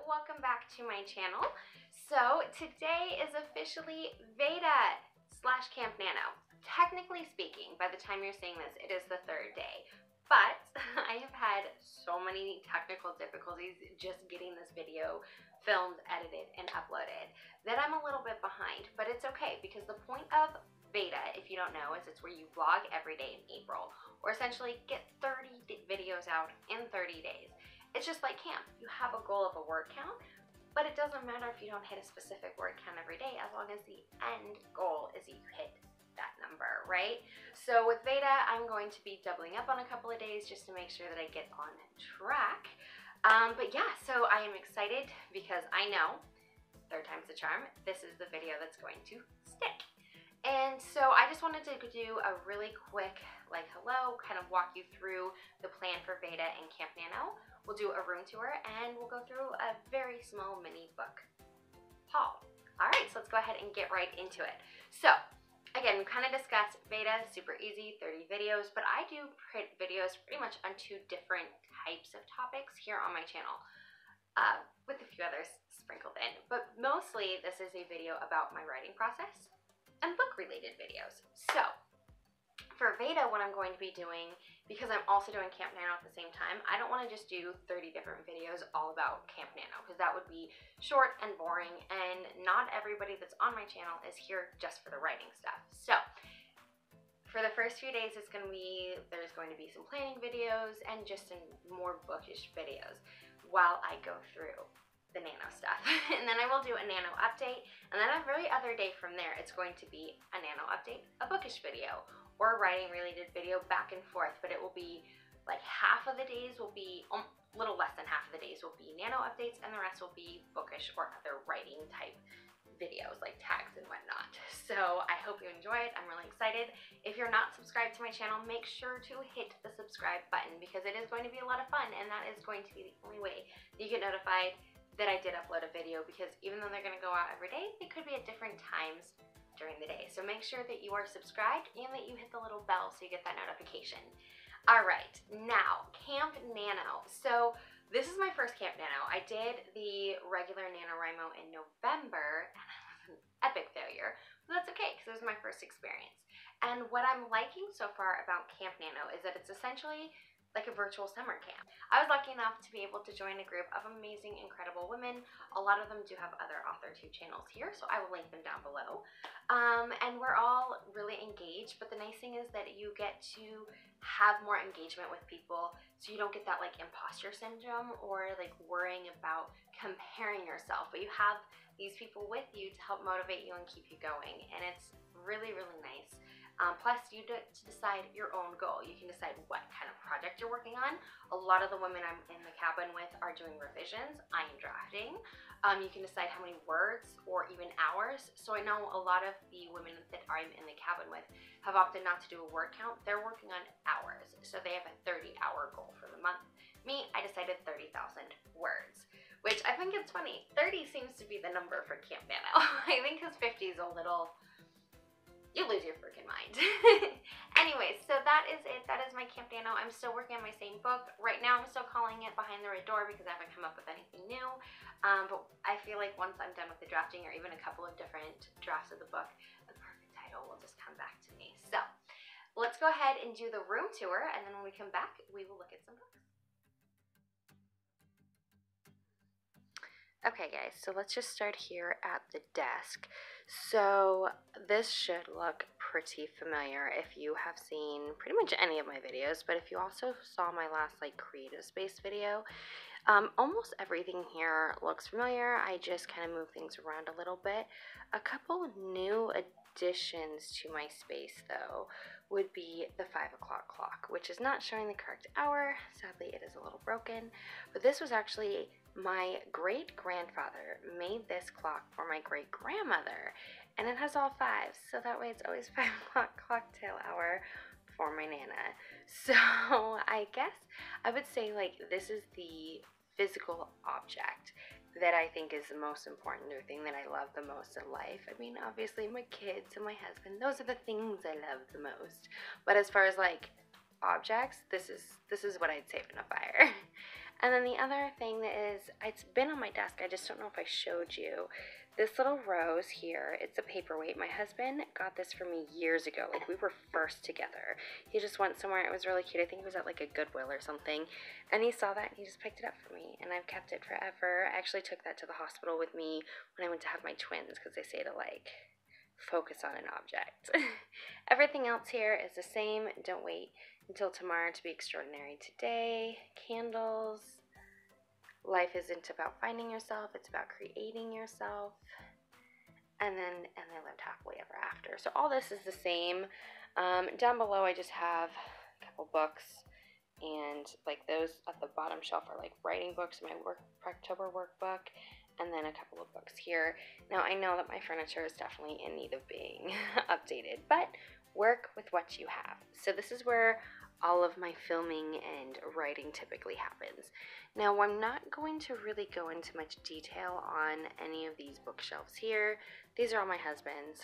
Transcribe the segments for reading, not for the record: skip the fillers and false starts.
welcome back to my channel. So today is officially Veda / Camp Nano. Technically speaking, by the time you're seeing this, it is the third day. But I have had so many technical difficulties just getting this video filmed, edited, and uploaded that I'm a little bit behind. But it's okay, because the point of Veda, if you don't know, is it's where you vlog every day in April, or essentially get 30 videos out in 30 days. It's just like camp. You have a goal of a word count, but it doesn't matter if you don't hit a specific word count every day, as long as the end goal is you hit that number, right? So with Veda, I'm going to be doubling up on a couple of days just to make sure that I get on track. But yeah, so I am excited because I know, third time's the charm, this is the video that's going to stick. And so I just wanted to do a really quick, like, hello, kind of walk you through the plan for Veda and Camp Nano. We'll do a room tour, and we'll go through a very small mini book haul. All right, so let's go ahead and get right into it. So, again, we kind of discussed Veda, super easy, 30 videos, but I do videos pretty much on 2 different types of topics here on my channel, with a few others sprinkled in. But mostly, this is a video about my writing process and book-related videos. So, for Veda, what I'm going to be doing, because I'm also doing Camp Nano at the same time, I don't want to just do 30 different videos all about Camp Nano, because that would be short and boring, and not everybody that's on my channel is here just for the writing stuff. So, for the first few days, there's going to be some planning videos and just some more bookish videos while I go through the Nano stuff. And then I will do a Nano update, and then every other day from there, it's going to be a Nano update, a bookish video, or a writing related video, back and forth. But it will be like half of the days will be, a little less than half of the days will be Nano updates, and the rest will be bookish or other writing type videos like tags and whatnot. So I hope you enjoy it. I'm really excited. If you're not subscribed to my channel, make sure to hit the subscribe button, because it is going to be a lot of fun, and that is going to be the only way that you get notified that I did upload a video, because even though they're going to go out every day, they could be at different times during the day. So make sure that you are subscribed and that you hit the little bell so you get that notification. All right, now Camp Nano. So this is my first Camp Nano. I did the regular NaNoWriMo in November, and it was an epic failure, but that's okay, because it was my first experience. And what I'm liking so far about Camp Nano is that it's essentially like a virtual summer camp. I was lucky enough to be able to join a group of amazing, incredible women. A lot of them do have other AuthorTube channels here, so I will link them down below. And we're all really engaged, but the nice thing is that you get to have more engagement with people, so you don't get that like imposter syndrome or like worrying about comparing yourself, but you have these people with you to help motivate you and keep you going, and it's really, really nice. Plus, you get to decide your own goal. You can decide what kind of project you're working on. A lot of the women I'm in the cabin with are doing revisions. I am drafting. You can decide how many words or even hours. So I know a lot of the women that I'm in the cabin with have opted not to do a word count. They're working on hours. So they have a 30-hour goal for the month. Me, I decided 30,000 words, which I think it's funny. 30 seems to be the number for Camp Nano. I think because 50 is a little... you lose your freaking mind. Anyways, so that is it. That is my Camp Nano. I'm still working on my same book. Right now, I'm still calling it Behind the Red Door because I haven't come up with anything new. But I feel like once I'm done with the drafting, or even a couple of different drafts of the book, the perfect title will just come back to me. So let's go ahead and do the room tour, and then when we come back, we will look at some books. Okay guys, so let's just start here at the desk. So this should look pretty familiar if you have seen pretty much any of my videos, but if you also saw my last like creative space video, almost everything here looks familiar. I just kind of move things around a little bit. A couple new additions to my space though would be the 5 o'clock clock, which is not showing the correct hour. Sadly, it is a little broken, but this was actually my great-grandfather made this clock for my great-grandmother, and it has all 5s, so that way it's always 5 o'clock cocktail hour for my Nana. So I guess I would say like this is the physical object that I think is the most important, or thing that I love the most in life. I mean, obviously my kids and my husband, those are the things I love the most. But as far as like objects, this is what I'd save in a fire. And then the other thing that is, it's been on my desk, I just don't know if I showed you. This little rose here, it's a paperweight. My husband got this for me years ago. Like, we were first together. He just went somewhere. It was really cute. I think it was at like a Goodwill or something. And he saw that and he just picked it up for me. And I've kept it forever. I actually took that to the hospital with me when I went to have my twins because they say to like focus on an object. Everything else here is the same. Don't wait until tomorrow to be extraordinary today. Candles. Life isn't about finding yourself, it's about creating yourself. And they lived happily ever after. So all this is the same. Down below I just have a couple books, and like those at the bottom shelf are like writing books, my October workbook, and then a couple of books here. Now I know that my furniture is definitely in need of being updated, but work with what you have. So this is where all of my filming and writing typically happens. Now, I'm not going to really go into much detail on any of these bookshelves here. These are all my husband's.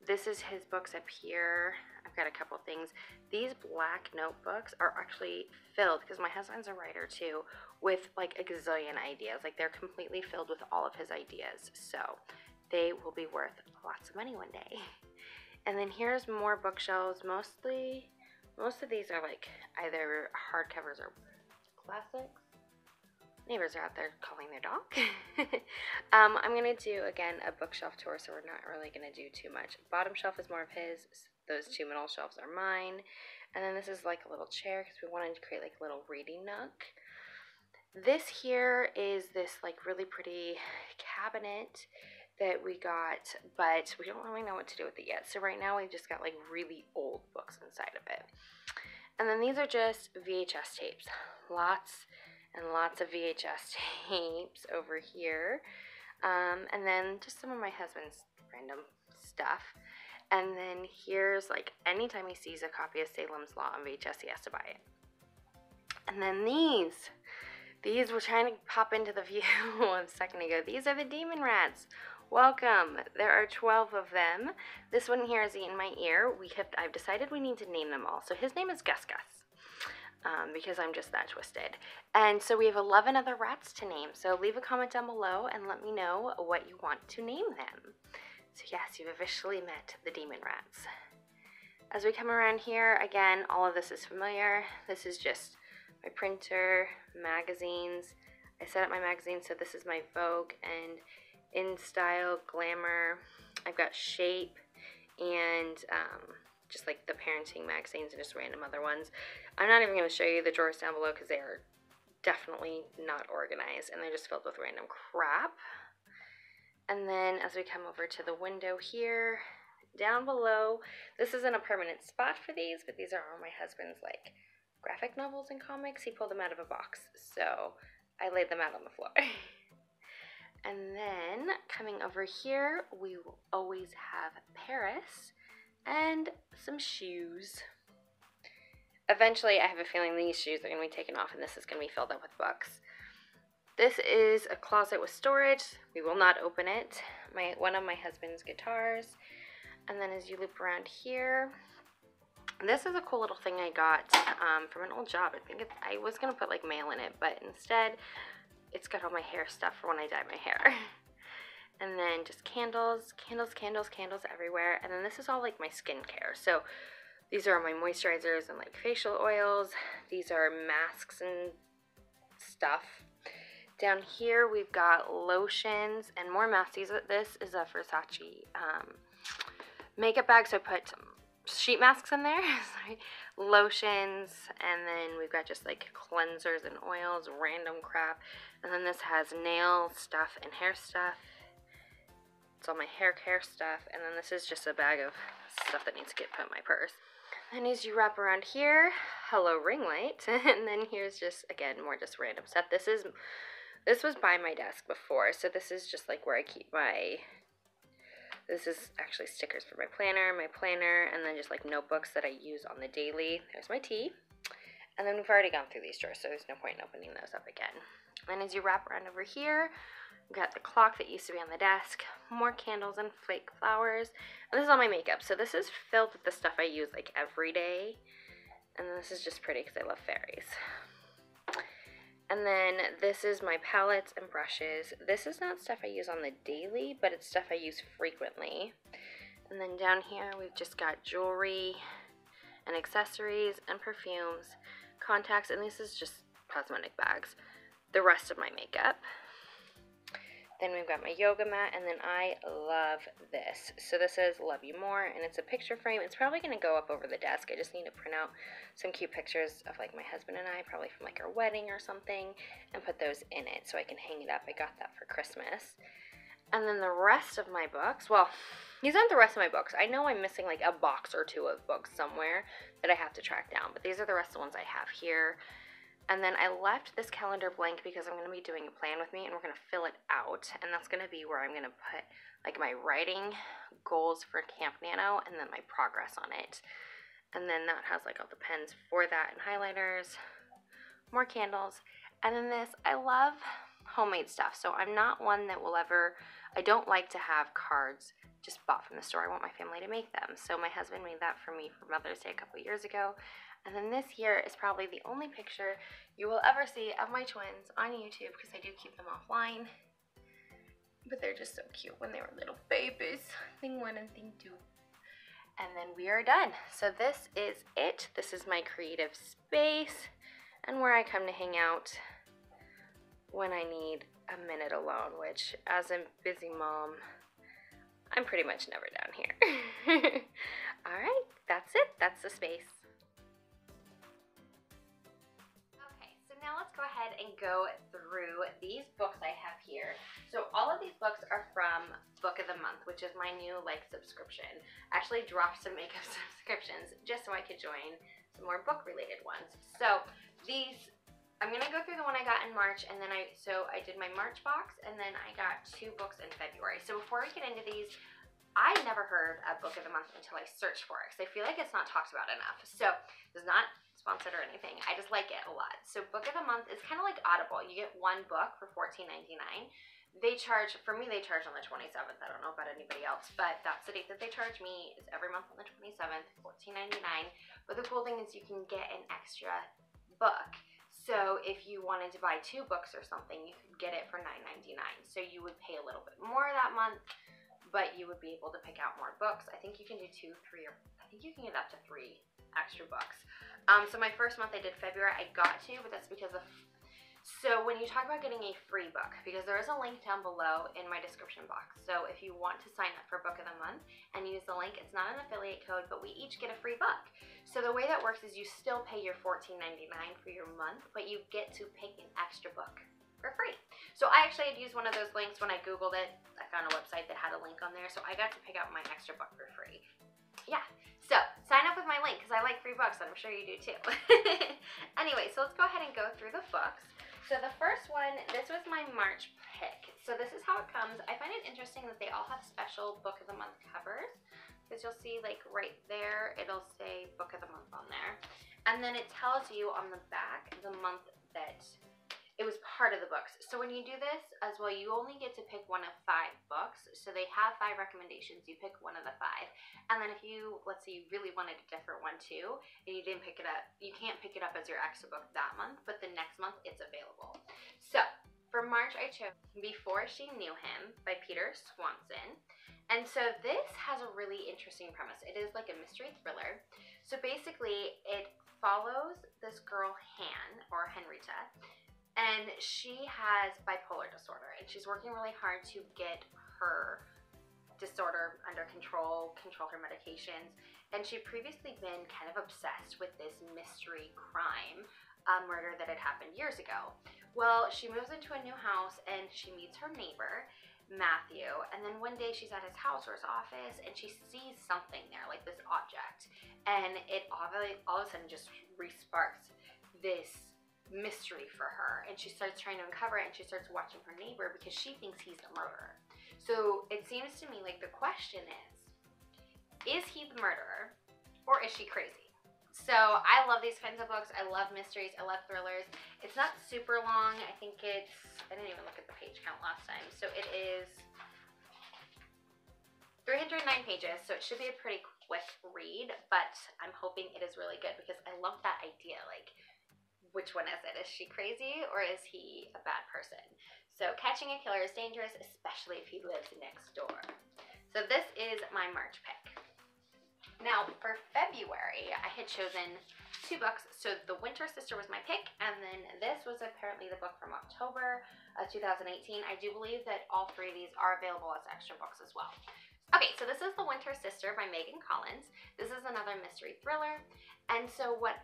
This is his books up here. I've got a couple things. These black notebooks are actually filled, because my husband's a writer too, with like a gazillion ideas. Like, they're completely filled with all of his ideas. So they will be worth lots of money one day. And then here's more bookshelves. Most of these are like either hardcovers or classics. Neighbors are out there calling their dog. I'm going to do, again, a bookshelf tour, so we're not really going to do too much. Bottom shelf is more of his. Those two middle shelves are mine. And then this is like a little chair because we wanted to create like a little reading nook. This here is this like really pretty cabinet that we got, but we don't really know what to do with it yet. So right now we've just got like really old books inside of it. And then these are just VHS tapes. Lots and lots of VHS tapes over here. And then just some of my husband's random stuff. And then here's like, anytime he sees a copy of Salem's Law on VHS, he has to buy it. And then these were trying to pop into the view a second ago. These are the Demon Rats. Welcome. There are 12 of them. This one here is eating my ear. I've decided we need to name them all. So his name is Gus Gus, because I'm just that twisted. And so we have 11 other rats to name. So leave a comment down below and let me know what you want to name them. So yes, you've officially met the Demon Rats. As we come around here, again, all of this is familiar. This is just my printer, magazines. I set up my magazines, so this is my Vogue and In Style, Glamour. I've got Shape and just like the parenting magazines and just random other ones. I'm not even going to show you the drawers down below because they are definitely not organized and they're just filled with random crap. And then as we come over to the window here, down below, this isn't a permanent spot for these, but these are all my husband's like graphic novels and comics. He pulled them out of a box, so I laid them out on the floor. And then coming over here, we will always have Paris and some shoes. Eventually, I have a feeling these shoes are going to be taken off and this is going to be filled up with books. This is a closet with storage. We will not open it. One of my husband's guitars. And then as you loop around here, this is a cool little thing I got from an old job. I was going to put like mail in it, but instead it's got all my hair stuff for when I dye my hair. And then just candles, candles, candles, candles everywhere. And then this is all like my skincare. So these are my moisturizers and like facial oils. These are masks and stuff. Down here we've got lotions and more masks. This is a Versace makeup bag, so I put some sheet masks in there. Sorry. Lotions, and then we've got just like cleansers and oils, random crap. And then this has nail stuff and hair stuff. It's all my hair care stuff. And then this is just a bag of stuff that needs to get put in my purse. And as you wrap around here, hello ring light. And then here's just, again, more just random stuff. This was by my desk before, so this is just like where I keep this is actually stickers for my planner, and then just like notebooks that I use on the daily. There's my tea. And then we've already gone through these drawers, so there's no point in opening those up again. And as you wrap around over here, we've got the clock that used to be on the desk, more candles and fake flowers. And this is all my makeup. So this is filled with the stuff I use like every day. And this is just pretty because I love fairies. And then this is my palettes and brushes. This is not stuff I use on the daily, but it's stuff I use frequently. And then down here we've just got jewelry and accessories and perfumes, contacts, and this is just cosmetic bags. The rest of my makeup. Then we've got my yoga mat, and then I love this. So this says Love You More, and it's a picture frame. It's probably going to go up over the desk. I just need to print out some cute pictures of like my husband and I, probably from like our wedding or something, and put those in it so I can hang it up. I got that for Christmas. And then the rest of my books, well, these aren't the rest of my books. I know I'm missing like a box or two of books somewhere that I have to track down, but these are the rest of the ones I have here. And then I left this calendar blank because I'm going to be doing a plan with me, and we're going to fill it out, and that's going to be where I'm going to put like my writing goals for Camp Nano and then my progress on it. And then that has like all the pens for that and highlighters, more candles. And then this, I love homemade stuff, so I'm not one that will ever, I don't like to have cards just bought from the store. I want my family to make them. So my husband made that for me for Mother's Day a couple years ago. And then this here is probably the only picture you will ever see of my twins on YouTube, because I do keep them offline. But they're just so cute when they were little babies. Thing one and thing two. And then we are done. So this is it. This is my creative space and where I come to hang out when I need a minute alone, which as a busy mom, I'm pretty much never down here. Alright, that's it. That's the space. Now let's go ahead and go through these books I have here. So all of these books are from Book of the Month, which is my new like subscription. I actually dropped some makeup subscriptions just so I could join some more book related ones. So these, I'm gonna go through the one I got in March, and then I did my March box, and then I got 2 books in February. So before we get into these, I never heard of Book of the Month until I searched for it, because I feel like it's not talked about enough. So it's not sponsored or anything. I just like it a lot. So Book of the Month is kind of like Audible. You get one book for $14.99. They charge, for me, they charge on the 27th. I don't know about anybody else, but that's the date that they charge me, is every month on the 27th, $14.99. But the cool thing is you can get an extra book. So if you wanted to buy 2 books or something, you could get it for $9.99. So you would pay a little bit more that month, but you would be able to pick out more books. I think you can do 2, 3, or I think you can get up to 3 extra books. So my first month I did February, I got 2, but that's because of, so when you talk about getting a free book, because there is a link down below in my description box. So if you want to sign up for Book of the Month and use the link, it's not an affiliate code, but we each get a free book. So the way that works is you still pay your $14.99 for your month, but you get to pick an extra book for free. So I actually had used one of those links when I Googled it. I found a website that had a link on there, so I got to pick out my extra book for free. Yeah, so sign up with my link because I like free books, and I'm sure you do too. Anyway, so let's go ahead and go through the books. So the first one, this was my March pick. So this is how it comes. I find it interesting that they all have special Book of the Month covers, because you'll see like right there, it'll say Book of the Month on there. And then it tells you on the back the month that it was part of the books. So when you do this as well, you only get to pick one of 5 books. So they have 5 recommendations. You pick one of the 5. And then if you, let's say you really wanted a different one too, and you didn't pick it up, you can't pick it up as your extra book that month, but the next month it's available. So for March, I chose Before She Knew Him by Peter Swanson. And so this has a really interesting premise. It is like a mystery thriller. So basically it follows this girl, or Henrietta, and she has bipolar disorder, and she's working really hard to get her disorder under control her medications, and she'd previously been kind of obsessed with this mystery crime, murder that had happened years ago. Well, she moves into a new house, and she meets her neighbor, Matthew, and then one day she's at his house or his office, and she sees something there, like this object, and it all of a sudden just re-sparks this mystery for her, and she starts trying to uncover it, and she starts watching her neighbor because she thinks he's the murderer. So it seems to me like the question is he the murderer, or is she crazy? So I love these kinds of books. I love mysteries. I love thrillers. It's not super long. I think it's, I didn't even look at the page count last time. So it is 309 pages, so it should be a pretty quick read, but I'm hoping it is really good because I love that idea. Like, which one is it? Is she crazy or is he a bad person? So catching a killer is dangerous, especially if he lives next door. So this is my March pick. Now for February, I had chosen 2 books. So The Winter Sister was my pick, and then this was apparently the book from October of 2018. I do believe that all 3 of these are available as extra books as well. Okay, so this is The Winter Sister by Megan Collins. This is another mystery thriller. And so what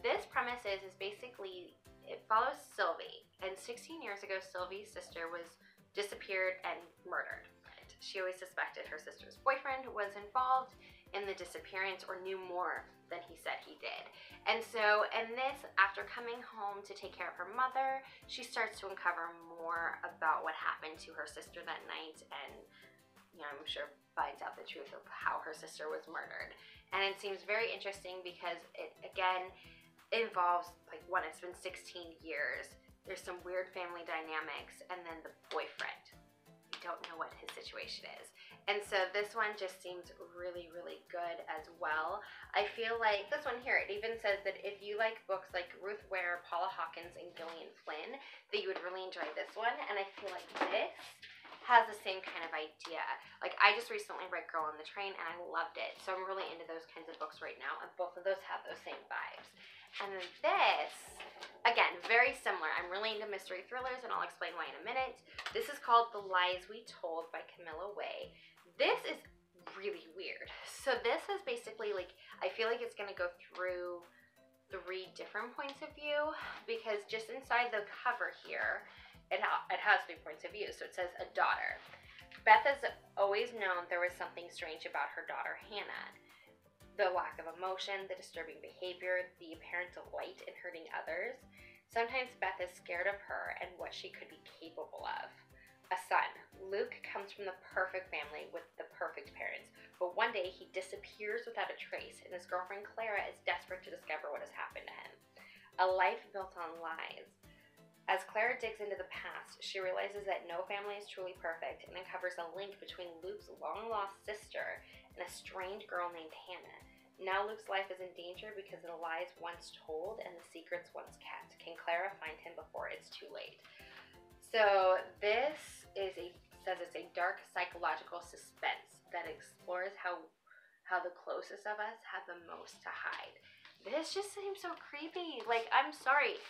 this premise is basically it follows Sylvie. And 16 years ago, Sylvie's sister was disappeared and murdered. She always suspected her sister's boyfriend was involved in the disappearance or knew more than he said he did. And so in this, after coming home to take care of her mother, she starts to uncover more about what happened to her sister that night, and I'm sure finds out the truth of how her sister was murdered. And it seems very interesting because it, again, involves, like, when it's been 16 years, there's some weird family dynamics, and then the boyfriend. We don't know what his situation is. And so this one just seems really, really good as well. I feel like this one here, it even says that if you like books like Ruth Ware, Paula Hawkins, and Gillian Flynn, that you would really enjoy this one. And I feel like this has the same kind of idea. Like, I just recently read Girl on the Train, and I loved it. So I'm really into those kinds of books right now, and both of those have those same vibes. And then this, again, very similar. I'm really into mystery thrillers, and I'll explain why in a minute. This is called The Lies We Told by Camilla Way. This is really weird. So this is basically, like, I feel like it's going to go through 3 different points of view, because just inside the cover here, it has 3 points of view. So it says, a daughter. Beth has always known there was something strange about her daughter, Hannah. The lack of emotion, the disturbing behavior, the apparent delight in hurting others. Sometimes Beth is scared of her and what she could be capable of. A son. Luke comes from the perfect family with the perfect parents, but one day he disappears without a trace, and his girlfriend Clara is desperate to discover what has happened to him. A life built on lies. As Clara digs into the past, she realizes that no family is truly perfect and uncovers a link between Luke's long-lost sister and a strange girl named Hannah. Now Luke's life is in danger because of the lies once told and the secrets once kept. Can Clara find him before it's too late? So this says it's a dark psychological suspense that explores how the closest of us have the most to hide. This just seems so creepy. Like, I'm sorry.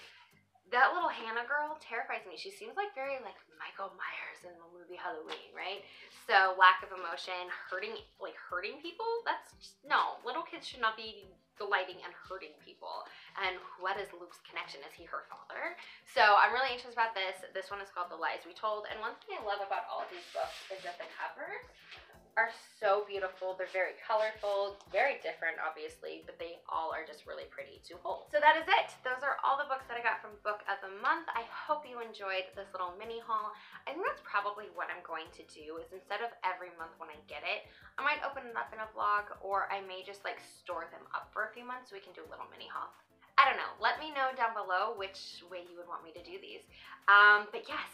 That little Hannah girl terrifies me. She seems like very like Michael Myers in the movie Halloween, right? So lack of emotion, hurting people, that's just, no. Little kids should not be delighting and hurting people. And what is Luke's connection? Is he her father? So I'm really interested about this. This one is called The Lies We Told. And one thing I love about all of these books is that the covers are so beautiful. They're very colorful, very different, obviously, but they all are just really pretty to hold. So that is it. Those are all the books that I got from Book of the Month. I hope you enjoyed this little mini haul. I think that's probably what I'm going to do, is instead of every month when I get it, I might open it up in a vlog, or I may just like store them up for a few months so we can do a little mini haul. I don't know. Let me know down below which way you would want me to do these. But yes,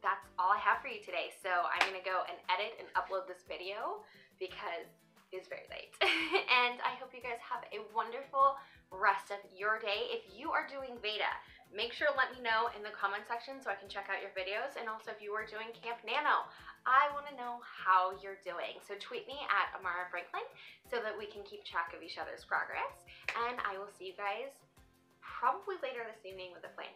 that's all I have for you today. So I'm going to go and edit and upload this video because it's very late. And I hope you guys have a wonderful rest of your day. If you are doing Veda, make sure to let me know in the comment section so I can check out your videos. And also if you are doing Camp Nano, I want to know how you're doing. So tweet me at Amara Franklin so that we can keep track of each other's progress. And I will see you guys probably later this evening with a plan.